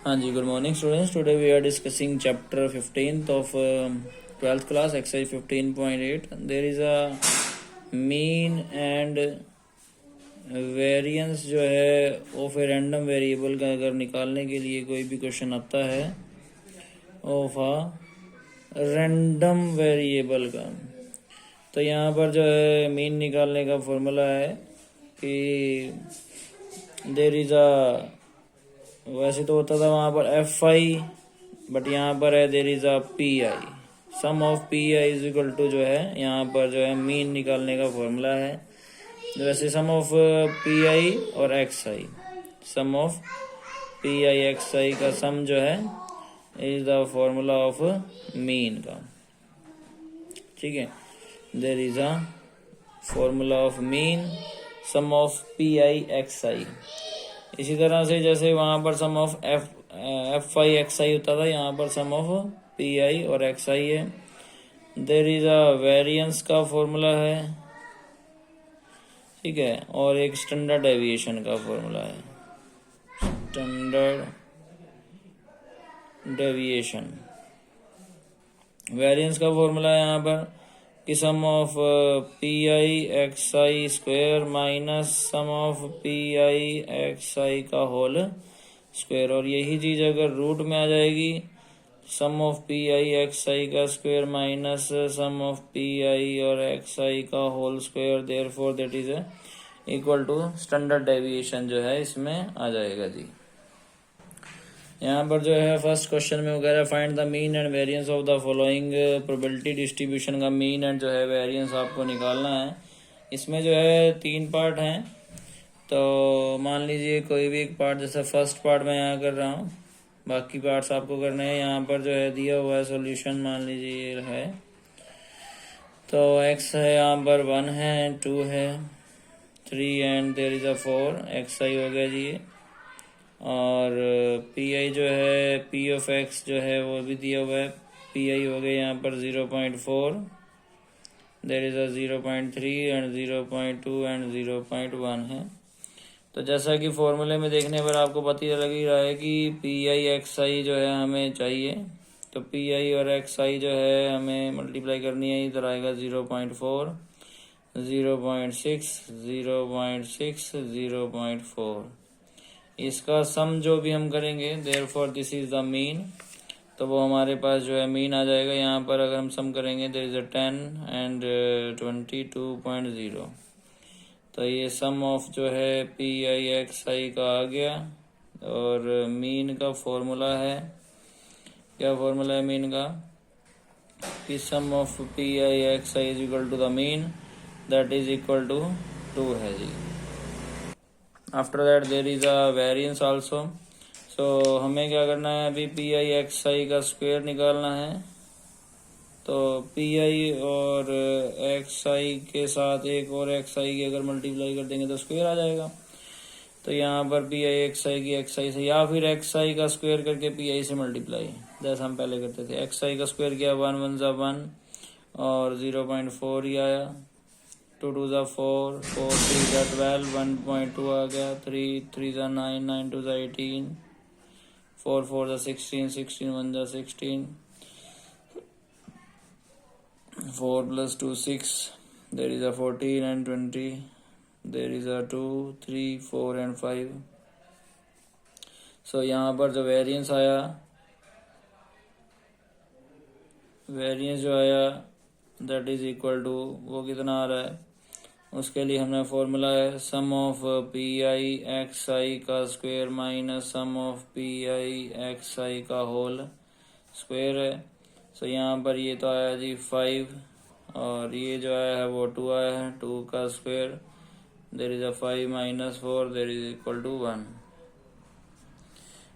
हाँ जी, good morning students. Today we are discussing chapter 15th of 12th class, exercise 15.8. There is a mean and variance जो है of a random variable का अगर निकालने के लिए कोई भी क्वेश्चन आता है ऑफ अ रैंडम वेरिएबल का, तो यहाँ पर जो है मीन निकालने का फॉर्मूला है कि देर इज़ अ, वैसे तो होता था वहाँ पर एफ आई, बट यहाँ पर है there is a P I. Sum of P I is equal to जो है यहाँ पर जो है मीन निकालने का फॉर्मूला है. वैसे सम ऑफ पी आई और X I, sum of P I X I का सम जो है is the formula of mean का. ठीक है, there is a formula of mean sum of P I X I. इसी तरह से जैसे वहाँ पर sum of F I X I होता था, यहाँ पर सम ऑफ पी आई और एक्स आई है. देर इज अ वेरिएंस का फॉर्मूला है, ठीक है, और एक स्टैंडर्ड डेविएशन का फॉर्मूला है. स्टैंडर्ड डेविएशन, वेरिएंस का फॉर्मूला है यहाँ पर कि sum of P I X I square minus sum of P I X I का होल स्क्वायर. और यही चीज अगर रूट में आ जाएगी, sum of P I X I का square minus sum of P I और एक्स आई का whole square, therefore that is equal to standard deviation जो है इसमें आ जाएगा जी. यहाँ पर जो है फर्स्ट क्वेश्चन में वगैरह find the mean and variance of the following probability distribution का मीन एंड जो है वेरिएंस आपको निकालना है. इसमें जो है 3 पार्ट हैं, तो मान लीजिए कोई भी एक पार्ट, जैसे फर्स्ट पार्ट मैं यहाँ कर रहा हूँ, बाकी पार्ट्स आपको करने हैं. यहाँ पर जो है दिया हुआ है सॉल्यूशन, मान लीजिए ये है, तो x है यहाँ पर 1 है, 2 है, 3 and there is a 4. X I हो गया जी. और पी आई जो है पी ऑफ एक्स जो है वो भी दिया हुआ है. पी आई हो गया यहाँ पर 0.4, देर इज अ 0.3 एंड 0.2 एंड 0.1 है. तो जैसा कि फॉर्मूले में देखने पर आपको पता लग ही रहा है कि पी आई एक्स आई जो है हमें चाहिए, तो पी आई और एक्स आई जो है हमें मल्टीप्लाई करनी है. इधर आएगा 0.4, 0.6, 0.6, 0.4. इसका सम जो भी हम करेंगे, therefore this is the mean, तो वो हमारे पास जो है मीन आ जाएगा. यहाँ पर अगर हम सम करेंगे देयर इज अ 10 एंड 22.0, तो ये सम ऑफ जो है पी आई एक्स आई का आ गया. और मीन का फॉर्मूला है, क्या फॉर्मूला है मीन का, कि sum of P I X I is equal to the mean, that is equal to 2 है जी. After that there is a variance also. So हमें क्या करना है, अभी पी आई एक्स आई का स्क्वायर निकालना है. तो पी आई और एक्स आई के साथ एक और एक्स आई की अगर मल्टीप्लाई कर देंगे तो स्क्वायर आ जाएगा. तो यहाँ पर पी आई एक्स आई की एक्स आई से, या फिर एक्स आई का स्क्वायर करके पी आई से मल्टीप्लाई, जैसा हम पहले करते थे. एक्स आई का स्क्वायर किया, 1 1 ज़ा 1 और 0.4 ही आया. 2 2 ज़ा 4, 4 3 ज़ा 12, 1.2 आ गया. 3 3 ज़ा 9, 9 2 ज़ा 18, 4 4 ज़ा 16, 16 1 ज़ा 16, 4 plus 2 6, there is a 14 and 20, there is a 2 3 4 and 5. So यहाँ पर जो वेरिएंस आया, वेरिएंस जो आया दैट इज इक्वल टू, वो कितना आ रहा है, उसके लिए हमने फॉर्मूला है sum of P I X I का square minus sum of P I X I का होल स्क्वायर है. सो यहाँ पर ये तो आया जी 5, और ये जो आया है वो 2 आया है. 2 का square, there is a 5 minus 4, there is equal to 1.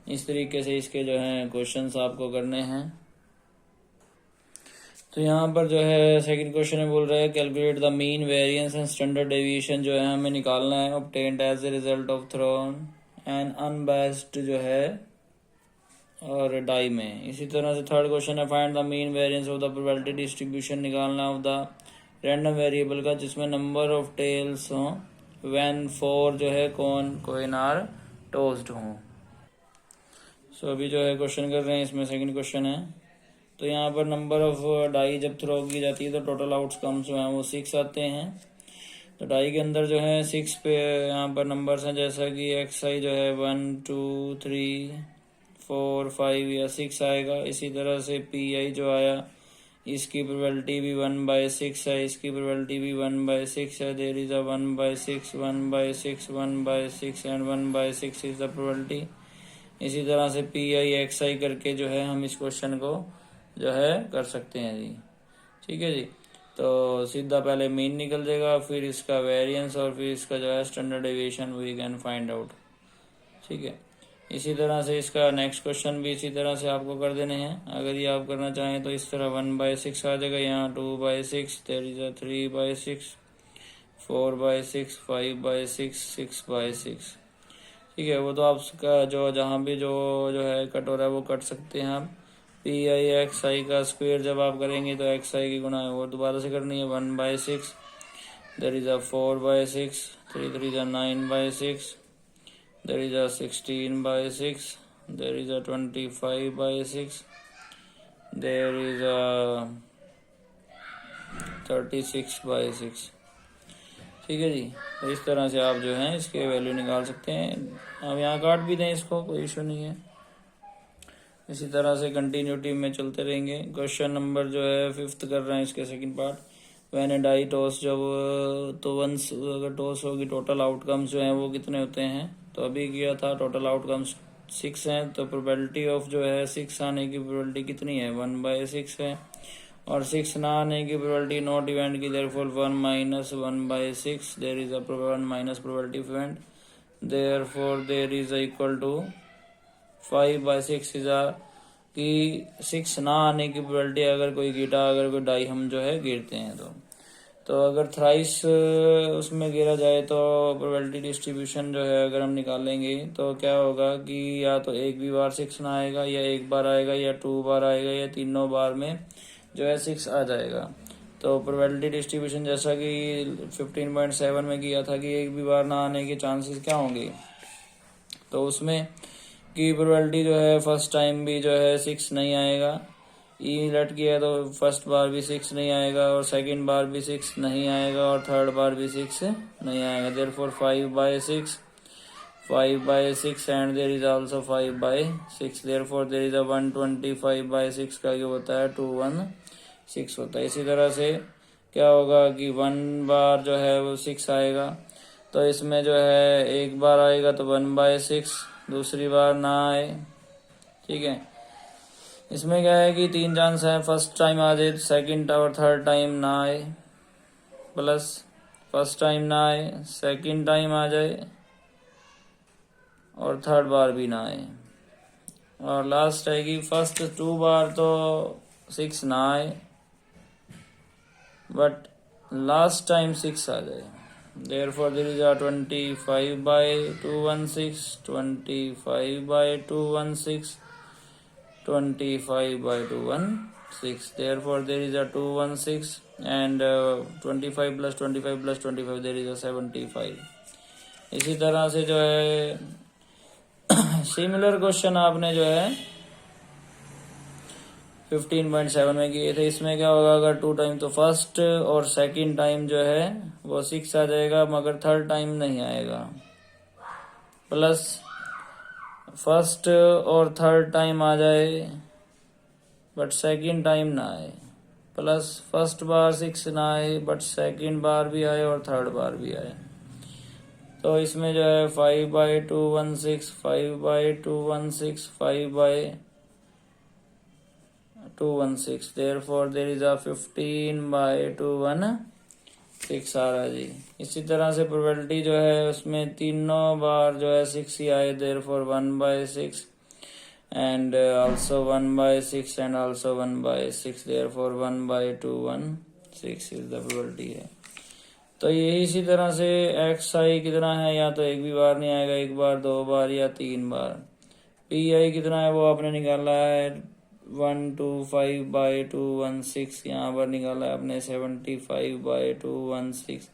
इस तरीके से इसके जो हैं क्वेश्चंस आपको करने हैं. तो यहाँ पर जो है सेकंड क्वेश्चन में बोल रहा है calculate the mean variance and standard deviation जो है हमें निकालना है, obtained as a result of thrown and unbiased जो है और डाई में. इसी तरह से थर्ड क्वेश्चन है find the mean variance of the probability distribution निकालना ऑफ द रैंडम वेरिएबल का जिसमें नंबर ऑफ टेल्स हों व्हेन 4 जो है कॉइन आर टोस्ड हों. तो अभी जो है क्वेश्चन कर रहे हैं, इसमें सेकंड क्वेश्चन है। तो यहाँ पर नंबर ऑफ डाई जब थ्रो की जाती है तो टोटल आउटकम्स जो हैं वो 6 आते हैं। तो डाई के अंदर जो है 6 पे यहाँ पर नंबर्स हैं, जैसा कि XI जो है 1 2 3 4 5 या 6 आएगा। इसी तरह से PI जो आया, इसकी प्रोबेबिलिटी भी 1/6 है, इसकी प्रोबेबिलिटी भी 1/6 है। There is a 1/6 1/6 1/6 and 1/6 is the probability. इसी तरह से PI XI करके जो है हम इस क्वेश्चन को जो है कर सकते हैं जी। ठीक है जी। तो सीधा पहले मीन निकल जाएगा, फिर इसका वेरिएंस और फिर इसका जो है standard deviation we can find out. ठीक है। इसी तरह से इसका नेक्स्ट क्वेश्चन भी इसी तरह से आपको कर देने हैं। अगर ये आप करना चाहें तो इस तरह 1/6 आ जाएगा, यहाँ 2/6, देयर इज अ 3/6, 4/6, 5/6, 6/6। ठीक है। वो तो आपका जो जहाँ भी जो है कट हो रहा है वो कट सकते हैं आप। PI XI का स्क्वायर जब आप करेंगे तो XI की गुना है वो दोबारा से करनी है, 1/6, there is a 4/6, 3 3 is a 9/6, there is a 16/6, there is a 25/6, there is a 36/6। ठीक है जी। तो इस तरह से आप जो है इसके वैल्यू निकाल सकते हैं। अब यहाँ काट भी दें इसको, कोई इशू नहीं है। इसी तरह से कंटिन्यूटी में चलते रहेंगे। क्वेश्चन नंबर जो है 5th कर रहे हैं, इसके second part. When a die toss, जब तो वंस अगर टॉस होगी टोटल आउटकम्स जो हैं वो कितने होते हैं। तो अभी किया था, टोटल आउटकम्स 6 हैं। तो प्रोबेबिलिटी ऑफ जो है 6 आने की प्रोबेबिलिटी कितनी है, 1/6 है। और 6 ना आने की प्रोबेबिलिटी नॉट इवेंट की, therefore 1 - 1/6, there is a 1 minus probability of event, therefore there is equal to 5/6 is a कि 6 ना आने की प्रोबेबिलिटी अगर कोई गिरा, अगर कोई डाई हम जो है गिरते हैं तो अगर थ्राइस उसमें गिरा जाए तो प्रोबेबिलिटी डिस्ट्रीब्यूशन जो है अगर हम निकालेंगे तो क्या होगा कि या तो एक भी बार 6 ना आएगा, या एक बार आएगा, या 2 बार आएगा, या तीनों बार में जो है 6 आ जाएगा। तो प्रोबेबिलिटी डिस्ट्रीब्यूशन जैसा कि 15.7 में किया था कि एक भी बार ना आने के चांसेस क्या होंगे, तो उसमें की प्रोबेबिलिटी जो है फर्स्ट टाइम भी जो है 6 नहीं आएगा। ई लट किया तो फर्स्ट बार भी 6 नहीं आएगा, और सेकंड बार भी 6 नहीं आएगा, और थर्ड बार भी 6 नहीं आएगा। Therefore 5/6, 5/6 and there is also 5/6, therefore there is a 125/6 का जो होता है 216 होता है। इसी तरह से क्या होगा कि 1 बार जो है वो 6 आएगा, तो इसमें जो है एक बार आएगा तो 1/6, दूसरी बार ना आए। ठीक है। इसमें क्या है कि 3 चांस है, फर्स्ट टाइम आ जाए, सेकंड और थर्ड टाइम ना आए, प्लस फर्स्ट टाइम ना आए, सेकंड टाइम आ जाए, और थर्ड बार भी ना आए। और लास्ट है कि फर्स्ट 2 बार तो 6 ना आए, बट लास्ट टाइम 6 आ जाए। Therefore there is a 25/216, 25/216, 25/216. Therefore there is a 216 and 25 plus 25 plus 25 there is a 75। इसी तरह से जो है सिमिलर क्वेश्चन आपने जो है 15.7 में किए थे। इसमें क्या होगा, अगर 2 टाइम तो फर्स्ट और सेकंड टाइम जो है वो 6 आ जाएगा, मगर थर्ड टाइम नहीं आएगा। प्लस फर्स्ट और थर्ड टाइम आ जाए बट सेकंड टाइम ना आए, प्लस फर्स्ट बार 6 ना आए बट सेकंड बार भी आए और थर्ड बार भी आए। तो इसमें जो है 5/216, 5/216, 5/216, therefore there is a 15/216 आ रहा जी। इसी तरह से प्रोबेबिलिटी जो है उसमें तीनों बार जो है 6 ही आए, therefore 1/6 and also 1/6 and also 1/6, therefore 1/216 is the probability है। तो ये इसी तरह से XI कितना है, या तो एक भी बार नहीं आएगा, एक बार, 2 बार या 3 बार। PI कितना है वो आपने निकाला है 125/216, यहाँ पर निकाला है आपने 75/216,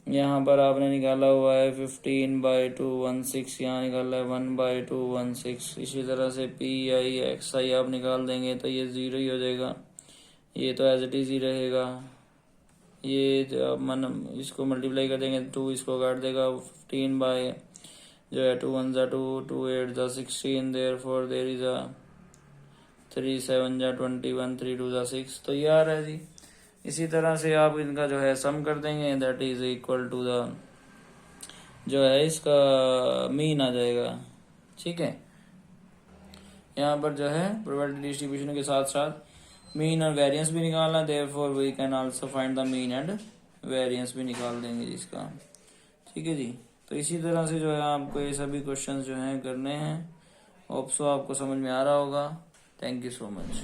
यहाँ पर आपने निकाला हुआ है 15/216, यहाँ निकाला है 1/216। इसी तरह से PI/XI आप निकाल देंगे तो ये 0 ही हो जाएगा, ये तो एज इट इज ही रहेगा। ये इसको मल्टीप्लाई कर देंगे 2 इसको काट देगा, 15 बाय जो है 2 1 2 2 8 16, देयरफॉर देयर इज अ 3 7 21, 3 2 6, तो ये आ रहा है जी। इसी तरह से आप इनका जो है सम कर देंगे, that is equal to the जो है इसका मीन आ जाएगा। ठीक है, यहाँ पर जो है प्रोबेबिलिटी डिस्ट्रीब्यूशन के साथ साथ मीन और वेरिएंस भी निकालना, therefore we can also find the mean and variance भी निकाल देंगे जिसका। ठीक है जी, तो इसी तरह से जो है आपको ये सभी क्वेश्चंस जो हैं करने हैं। होप सो आपको समझ में आ रहा होगा। Thank you so much.